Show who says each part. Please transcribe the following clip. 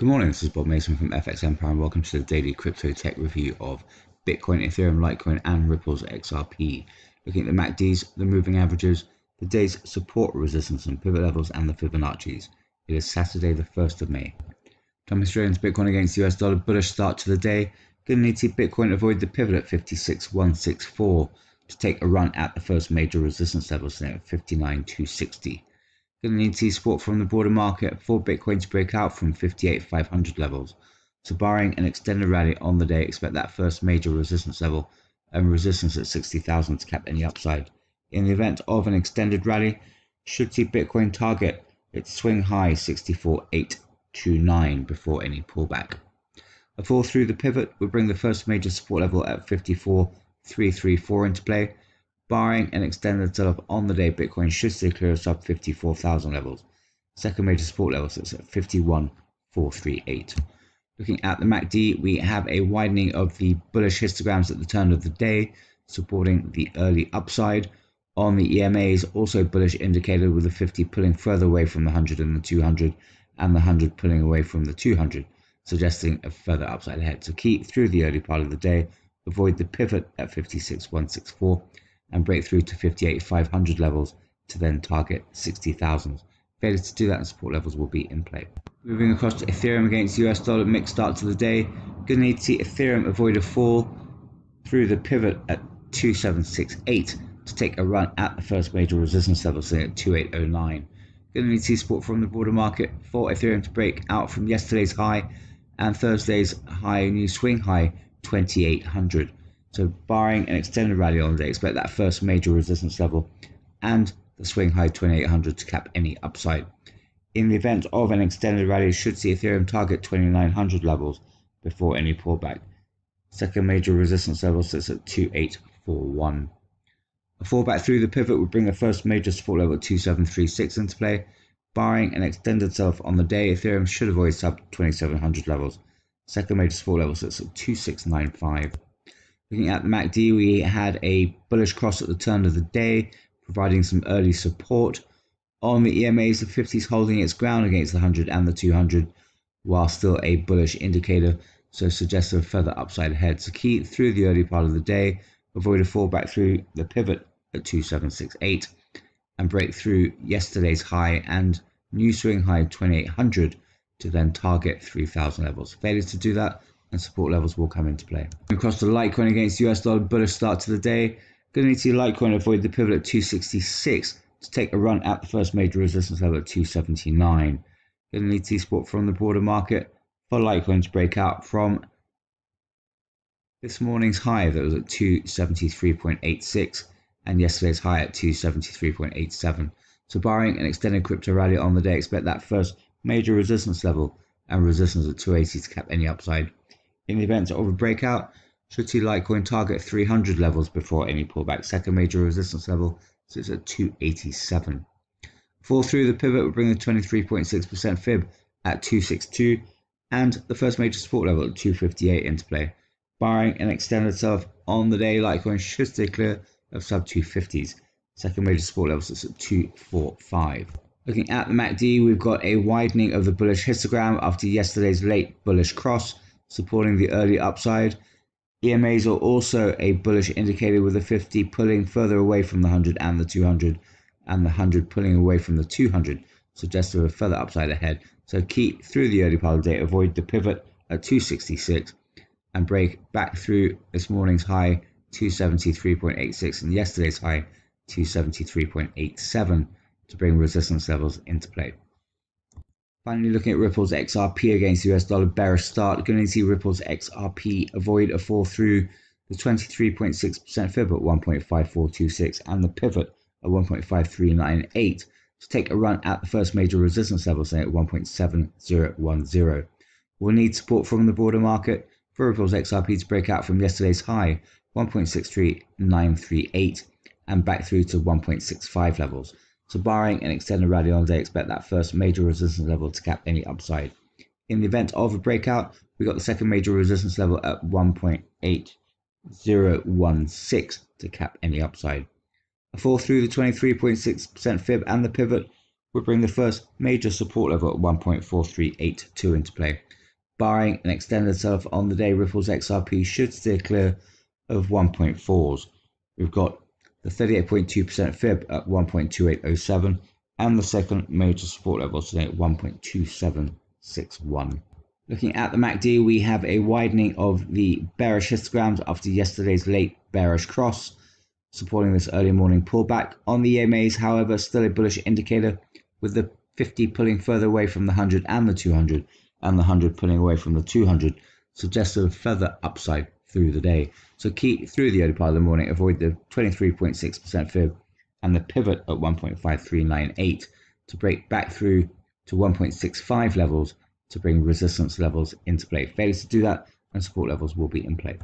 Speaker 1: Good morning, this is Bob Mason from FX Empire and welcome to the daily crypto tech review of Bitcoin, Ethereum, Litecoin and Ripple's XRP. Looking at the MACDs, the moving averages, the day's support, resistance and pivot levels and the Fibonacci's. It is Saturday the 1st of May. Jumping straight into Bitcoin against US dollar, bullish start to the day. Going to need to see Bitcoin avoid the pivot at 56,164 to take a run at the first major resistance level, sitting at 59,260. Going to need to see support from the broader market for Bitcoin to break out from 58,500 levels. So barring an extended rally on the day, expect that first major resistance level and resistance at 60,000 to cap any upside. In the event of an extended rally, should see Bitcoin target its swing high 64,829 before any pullback. A fall through the pivot would bring the first major support level at 54,334 into play. Barring an extended sell-off on the day, Bitcoin should stay clear of sub 54,000 levels. Second major support level sits at 51,438. Looking at the MACD, we have a widening of the bullish histograms at the turn of the day, supporting the early upside. On the EMAs, also bullish indicator with the 50 pulling further away from the 100 and the 200, and the 100 pulling away from the 200, suggesting a further upside ahead. So keep through the early part of the day, avoid the pivot at 56,164. and break through to 58,500 levels to then target 60,000. Failure to do that and support levels will be in play. Moving across to Ethereum against US dollar, mixed start to the day. Going to need to see Ethereum avoid a fall through the pivot at 2768 to take a run at the first major resistance level, sitting at 2809. Going to need to see support from the broader market for Ethereum to break out from yesterday's high and Thursday's high, new swing high 2800. So barring an extended rally on the day, expect that first major resistance level and the swing high 2800 to cap any upside. In the event of an extended rally, should see Ethereum target 2900 levels before any pullback. Second major resistance level sits at 2841. A fallback through the pivot would bring the first major support level at 2736 into play. Barring an extended sell-off on the day, Ethereum should avoid sub 2700 levels. Second major support level sits at 2695. Looking at the MACD, we had a bullish cross at the turn of the day, providing some early support. On the EMAs, the 50 is holding its ground against the 100 and the 200, while still a bullish indicator, so suggestive of further upside ahead. So keep through the early part of the day, avoid a fallback through the pivot at 2768, and break through yesterday's high and new swing high 2800 to then target 3000 levels. Failure to do that and support levels will come into play. Across to Litecoin against US dollar, bullish start to the day. Going to need to see Litecoin avoid the pivot at 266 to take a run at the first major resistance level at 279. Going to need to see support from the broader market for Litecoin to break out from this morning's high that was at 273.86 and yesterday's high at 273.87. So barring an extended crypto rally on the day, expect that first major resistance level and resistance at 280 to cap any upside. In the event of a breakout, should see Litecoin target 300 levels before any pullback. Second major resistance level sits at 287. Fall through the pivot will bring the 23.6% fib at 262 and the first major support level at 258 into play. Barring an extended sell-off on the day, Litecoin should stay clear of sub 250s. Second major support level sits at 245. Looking at the MACD, we've got a widening of the bullish histogram after yesterday's late bullish cross, supporting the early upside. EMAs are also a bullish indicator with the 50 pulling further away from the 100 and the 200, and the 100 pulling away from the 200, suggestive of further upside ahead. So keep through the early part of the day, avoid the pivot at 266, and break back through this morning's high 273.86 and yesterday's high 273.87 to bring resistance levels into play. Finally, looking at Ripple's XRP against the US dollar, bearish start. Going to see Ripple's XRP avoid a fall through the 23.6% fib at 1.5426 and the pivot at 1.5398 to take a run at the first major resistance level, saying at 1.7010. We'll need support from the broader market for Ripple's XRP to break out from yesterday's high 1.63938 and back through to 1.65 levels. So barring an extended rally on the day, expect that first major resistance level to cap any upside. In the event of a breakout, we got the second major resistance level at 1.8016 to cap any upside. A fall through the 23.6% fib and the pivot would bring the first major support level at 1.4382 into play. Barring an extended sell-off on the day, Ripple's XRP should steer clear of 1.4s. We've got the 38.2% fib at 1.2807 and the second major support level today at 1.2761. Looking at the MACD, we have a widening of the bearish histograms after yesterday's late bearish cross, supporting this early morning pullback. On the EMAs, however, still a bullish indicator, with the 50 pulling further away from the 100 and the 200, and the 100 pulling away from the 200, suggestive of further upside through the day. So keep through the early part of the morning, avoid the 23.6% fib and the pivot at 1.5398 to break back through to 1.65 levels to bring resistance levels into play. Failure to do that and support levels will be in play.